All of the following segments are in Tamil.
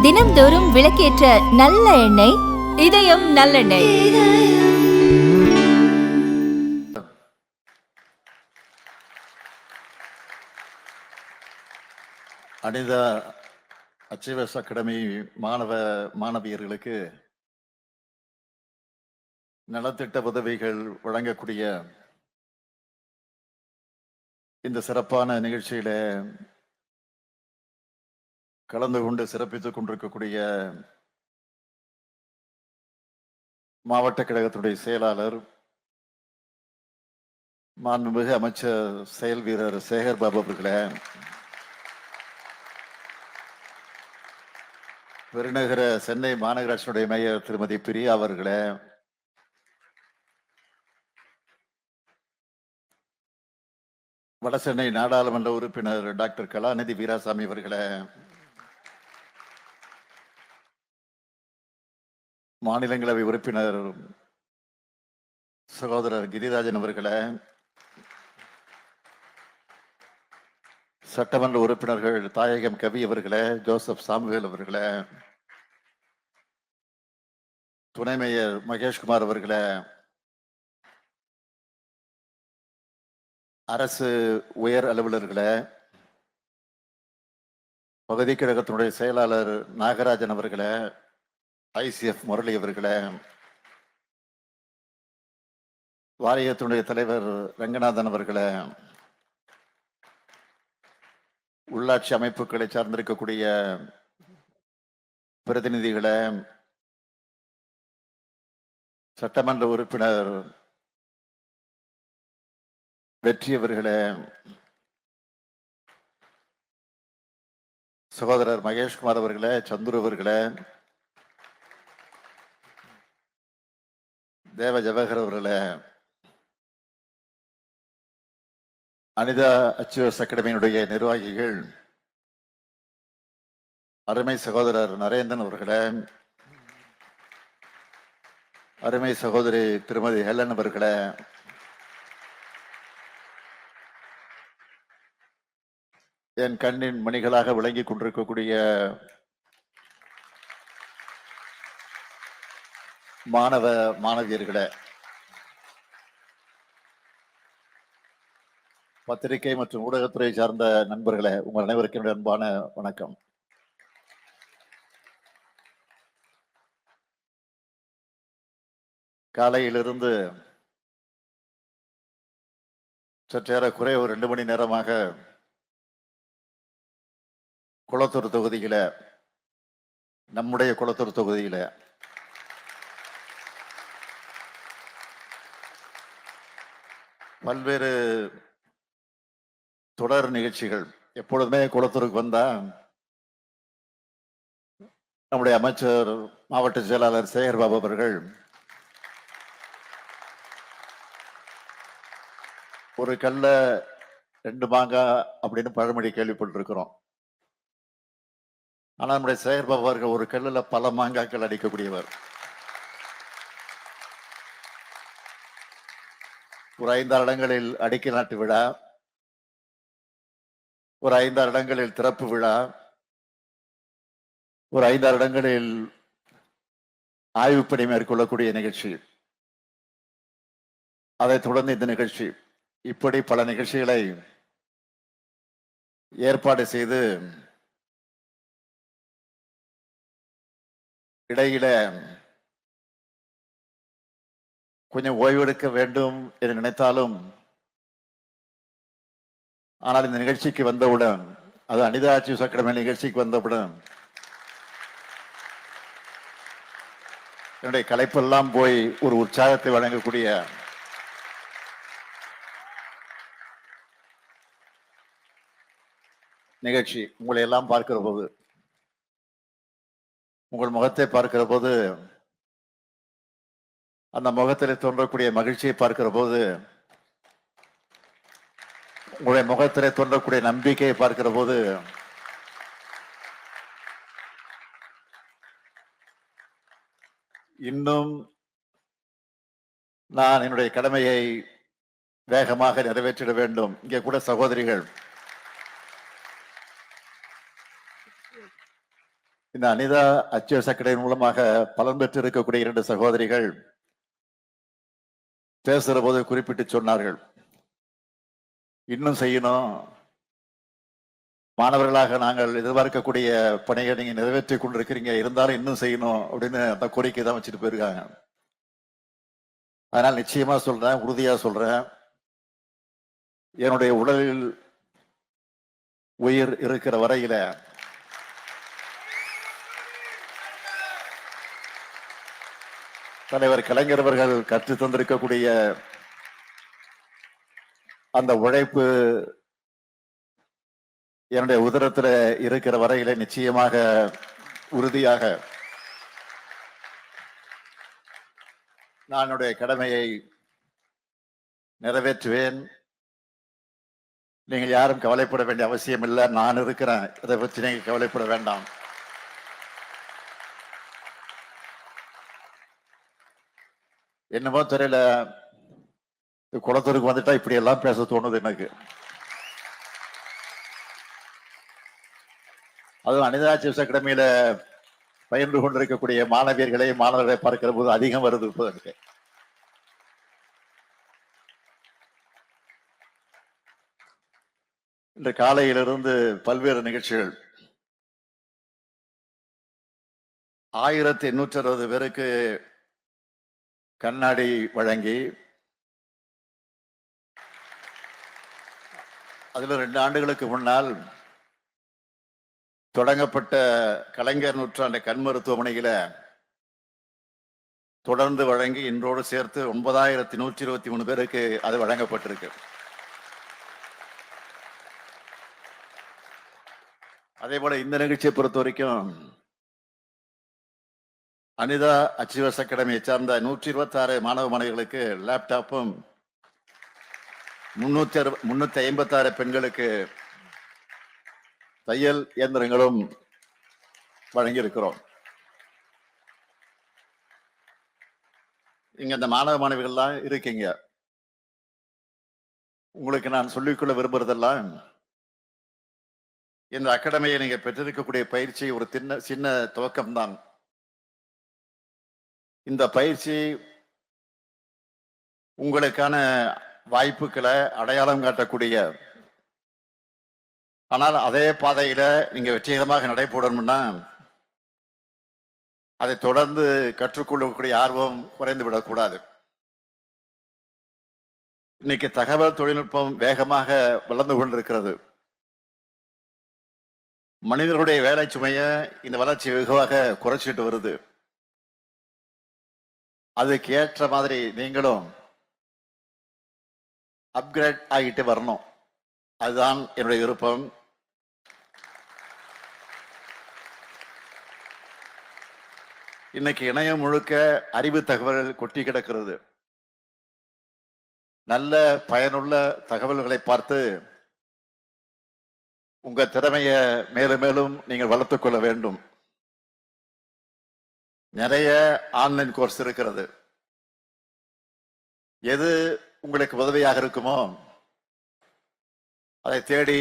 தினம்தோறும் விளக்கேற்ற நல்ல எண்ணெய் இதயம் நல்லெண்ணெய். அனிதா அச்சீவர்ஸ் அகாடமி மாணவியர்களுக்கு நலத்திட்ட உதவிகள் வழங்கக்கூடிய இந்த சிறப்பான நிகழ்ச்சியில கலந்து கொண்டு சிறப்பித்துக் கொண்டிருக்கக்கூடிய மாவட்ட கழகத்துடைய செயலாளர் மாண்புமிகு அமைச்சர் செயல் வீரர் சேகர் பாபு அவர்களே, பெருநகர சென்னை மாநகராட்சியுடைய மேயர் திருமதி பிரியா அவர்களே, வடசென்னை நாடாளுமன்ற உறுப்பினர் டாக்டர் கலாநிதி வீராசாமி அவர்களே, மாநிலங்களவை உறுப்பினர் சகோதரர் கிரிராஜன் அவர்களே, சட்டமன்ற உறுப்பினர்கள் தாயகம் கவி அவர்களே, ஜோசப் சாமுவேல் அவர்களே, துணை மேயர் மகேஷ்குமார் அவர்களே, அரசு உயர் அலுவலர்களே, பகுதி கழகத்தினுடைய செயலாளர் நாகராஜன் அவர்களே, ICF முரளி அவர்களே, வாரியத்தினுடைய தலைவர் ரங்கநாதன் அவர்களே, உள்ளாட்சி அமைப்புகளை சார்ந்திருக்கக்கூடிய பிரதிநிதிகளே, சட்டமன்ற உறுப்பினர் வெற்றி அவர்களே, சகோதரர் மகேஷ்குமார் அவர்களே, சந்துரு அவர்களே, தேவ ஜவஹர் அவர்களே, அனிதா அச்சீவர்ஸ் அகாடமியினுடைய நிர்வாகிகள், அருமை சகோதரர் நரேந்திரன் அவர்களே, அருமை சகோதரி திருமதி ஹெலன் அவர்களே, என் கண்ணின் மணிகளாக விளங்கிக் கொண்டிருக்கக்கூடிய மாணவ மாணவியர்களே, பத்திரிகை மற்றும் ஊடகத்துறை சார்ந்த நண்பர்களே, உங்கள் அனைவருக்கும் என்னுடைய அன்பான வணக்கம். காலையிலிருந்து சற்றேறக்குறைய ஒரு 2 மணி நேரமாக குளத்தூர் தொகுதியில, நம்முடைய குளத்தூர் தொகுதியில பல்வேறு தொடர் நிகழ்ச்சிகள். எப்பொழுதுமே குளத்தூருக்கு வந்தா நம்முடைய அமைச்சர் மாவட்ட செயலாளர் சேகர் பாபு அவர்கள் ஒரு கல்ல 2 மாங்காய் அப்படின்னு பழமொழி கேள்விப்பட்டிருக்கிறோம். ஆனா நம்முடைய சேகர் பாபு அவர்கள் ஒரு கல்லுல பல மாங்காய்கள் அடிக்கக்கூடியவர். ஒரு 5-6 இடங்களில் அடிக்கல் நாட்டு விழா, ஒரு 5-6 இடங்களில் திறப்பு விழா, ஒரு 5-6 இடங்களில் ஆய்வுப்பணி மேற்கொள்ளக்கூடிய நிகழ்ச்சி, அதைத் தொடர்ந்து இந்த நிகழ்ச்சி, இப்படி பல நிகழ்ச்சிகளை ஏற்பாடு செய்து இடையில கொஞ்சம் ஓய்வெடுக்க வேண்டும் என்று நினைத்தாலும், ஆனால் இந்த நிகழ்ச்சிக்கு வந்தவுடன், அது அனிதா அச்சீவர்ஸ் அகாடமி நிகழ்ச்சிக்கு வந்தவுடன் என்னுடைய களைப்பெல்லாம் போய் ஒரு உற்சாகத்தை வழங்கக்கூடிய நிகழ்ச்சி. உங்களை எல்லாம் பார்க்கிற போது, உங்கள் முகத்தை பார்க்கிற போது, அந்த முகத்தில் தோன்றக்கூடிய மகிழ்ச்சியை பார்க்கிற போது, உங்களுடைய முகத்திலே தோன்றக்கூடிய நம்பிக்கையை பார்க்கிற போது, இன்னும் நான் என்னுடைய கடமையை வேகமாக நிறைவேற்றிட வேண்டும். இங்கே கூட சகோதரிகள் இந்த அனிதா அச்சியஸ் அகாடமி மூலமாக பலன் பெற்று இருக்கக்கூடிய 2 சகோதரிகள் பேசுற போது குறிப்பிட்டு சொன்னார்கள், இன்னும் செய்யணும், மாணவர்களாக நாங்கள் எதிர்பார்க்கக்கூடிய பணியை நீங்க நிறைவேற்றி கொண்டிருக்கிறீங்க, இருந்தாலும் இன்னும் செய்யணும் அப்படின்னு அந்த கோரிக்கை தான் வச்சுட்டு போயிருக்காங்க. அதனால் நிச்சயமா சொல்றேன், உறுதியா சொல்றேன், என்னுடைய உடலில் உயிர் இருக்கிற வரையில தலைவர் கலைஞர் அவர்கள் கற்று தந்திருக்கக்கூடிய அந்த உழைப்பு என்னுடைய உதரத்தில் இருக்கிற வரையில நிச்சயமாக உறுதியாக நான் என்னுடைய கடமையை நிறைவேற்றுவேன். நீங்கள் யாரும் கவலைப்பட வேண்டிய அவசியம் இல்லை, நான் இருக்கிறேன், இதை பற்றி நீங்க கவலைப்பட வேண்டாம். என்னமோ தெரியல, குளத்தூருக்கு வந்துட்டா இப்படி எல்லாம் பேச தோணுது எனக்கு. அதுவும் அனிதா அச்சியஸ் அகாடமியில பயின்று கொண்டிருக்கக்கூடிய மாணவர்களை பார்க்கிற போது அதிகம் வருது இப்போ எனக்கு. இன்று காலையிலிருந்து பல்வேறு நிகழ்ச்சிகள் 1860 பேருக்கு கண்ணாடி வழங்கி, அதுல 2 ஆண்டுகளுக்கு முன்னால் தொடங்கப்பட்ட கலைஞர் நூற்றாண்டு கண் மருத்துவமனையில தொடர்ந்து வழங்கி இன்றோடு சேர்த்து 9123 பேருக்கு அது வழங்கப்பட்டிருக்கு. அதே போல இந்த நிகழ்ச்சியை பொறுத்த வரைக்கும் அனிதா அச்சீவர்ஸ் அகாடமியை சார்ந்த 126 மாணவ மாணவிகளுக்கு லேப்டாப்பும், 356 பெண்களுக்கு தையல் இயந்திரங்களும் வழங்கியிருக்கிறோம். இங்க இந்த மாணவ மாணவிகள்லாம் இருக்கீங்க, உங்களுக்கு நான் சொல்லிக்கொள்ள விரும்புறதெல்லாம், இந்த அகாடமியை நீங்க பெற்றிருக்கக்கூடிய பயிற்சி ஒரு சின்ன துவக்கம்தான். இந்த பயிற்சி உங்களுக்கான வாய்ப்புகளை அடையாளம் காட்டக்கூடிய, ஆனால் அதே பாதையில நீங்க வெற்றிகரமாக நடைபெறணும்னா அதை தொடர்ந்து கற்றுக்கொள்ளக்கூடிய ஆர்வம் குறைந்து விடக்கூடாது. இன்னைக்கு தகவல் தொழில்நுட்பம் வேகமாக வளர்ந்து கொண்டிருக்கிறது. மனிதர்களுடைய வேலை சுமைய இந்த வளர்ச்சி வெகுவாக குறைச்சிட்டு வருது. அதுக்கு ஏற்ற மாதிரி நீங்களும் அப்கிரேட் ஆகிட்டு வரணும். அதுதான் என்னுடைய விருப்பம். இன்னைக்கு இணையம் முழுக்க அறிவு தகவல்கள் கொட்டி கிடக்கிறது. நல்ல பயனுள்ள தகவல்களை பார்த்து உங்க திறமைய மேலும் மேலும் நீங்கள் வளர்த்துக் கொள்ள வேண்டும். நிறைய ஆன்லைன் கோர்ஸ் இருக்கிறது. எது உங்களுக்கு உதவியாக இருக்குமோ அதை தேடி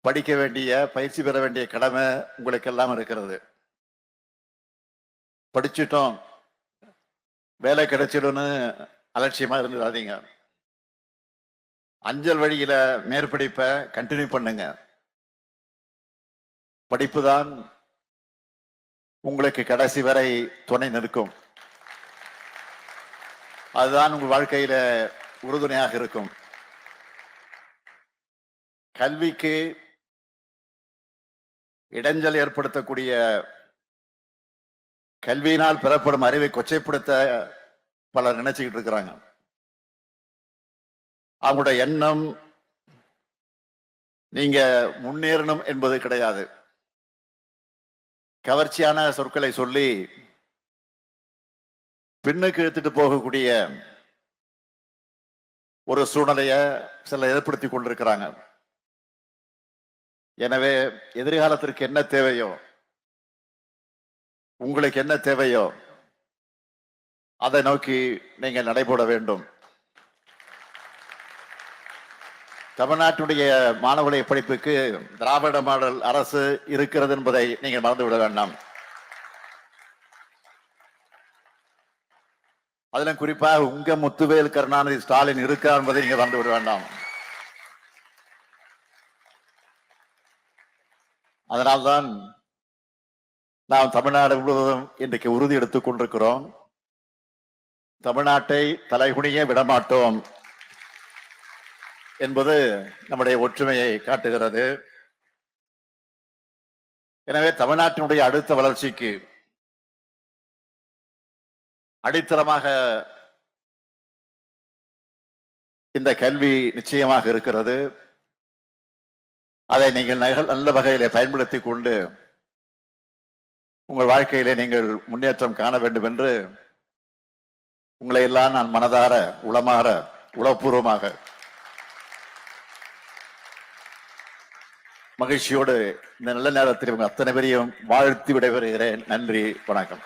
படிக்க வேண்டிய, பயிற்சி பெற வேண்டிய கடமை உங்களுக்கு எல்லாம் இருக்கிறது. படிச்சுட்டோம், வேலை கிடைச்சிடும்னு அலட்சியமா இருந்துடாதீங்க. அஞ்சல் வழியில மேற்படிப்பை கண்டினியூ பண்ணுங்க. படிப்பு தான் உங்களுக்கு கடைசி வரை துணை நிற்கும். அதுதான் உங்கள் வாழ்க்கையில உறுதுணையாக இருக்கும். கல்விக்கு இடைஞ்சல் ஏற்படுத்தக்கூடிய, கல்வியினால் பெறப்படும் அறிவை கொச்சைப்படுத்த பலர் நினைச்சுக்கிட்டு இருக்கிறாங்க. அவங்களுடைய எண்ணம் நீங்க முன்னேறணும் என்பது கிடையாது. கவர்ச்சியான சொற்களை சொல்லி பின்னுக்கு இழுத்துட்டு போகக்கூடிய ஒரு சூழ்நிலைய சில ஏற்படுத்தி கொண்டிருக்கிறாங்க. எனவே எதிர்காலத்திற்கு என்ன தேவையோ, உங்களுக்கு என்ன தேவையோ அதை நோக்கி நீங்கள் நடைபெற வேண்டும். தமிழ்நாட்டுடைய மாணவர்களை படிப்புக்கு திராவிட மாடல் அரசு இருக்கிறது என்பதை நீங்கள் மறந்துவிட வேண்டாம். அதிலும் குறிப்பாக உங்க முத்துவேல் கருணாநிதி ஸ்டாலின் இருக்கார் என்பதை நீங்க மறந்துவிட வேண்டாம். அதனால்தான் நாம் தமிழ்நாடு முழுவதும் இன்றைக்கு உறுதி எடுத்துக் கொண்டிருக்கிறோம். தமிழ்நாட்டை தலைகுனிய விடமாட்டோம் என்பது நம்முடைய ஒற்றுமையை காட்டுகிறது. எனவே தமிழ்நாட்டினுடைய அடுத்த வளர்ச்சிக்கு அடித்தளமாக இந்த கல்வி நிச்சயமாக இருக்கிறது. அதை நீங்கள் நல்ல வகையிலே பயன்படுத்திக் கொண்டு உங்கள் வாழ்க்கையிலே நீங்கள் முன்னேற்றம் காண வேண்டும் என்று உங்களை எல்லாம் நான் மனதார உளமாற உளப்பூர்வமாக மகிழ்ச்சியோடு இந்த நல்ல நேரத்தில் அத்தனை பேரையும் வாழ்த்து விடைபெறுகிறேன். நன்றி, வணக்கம்.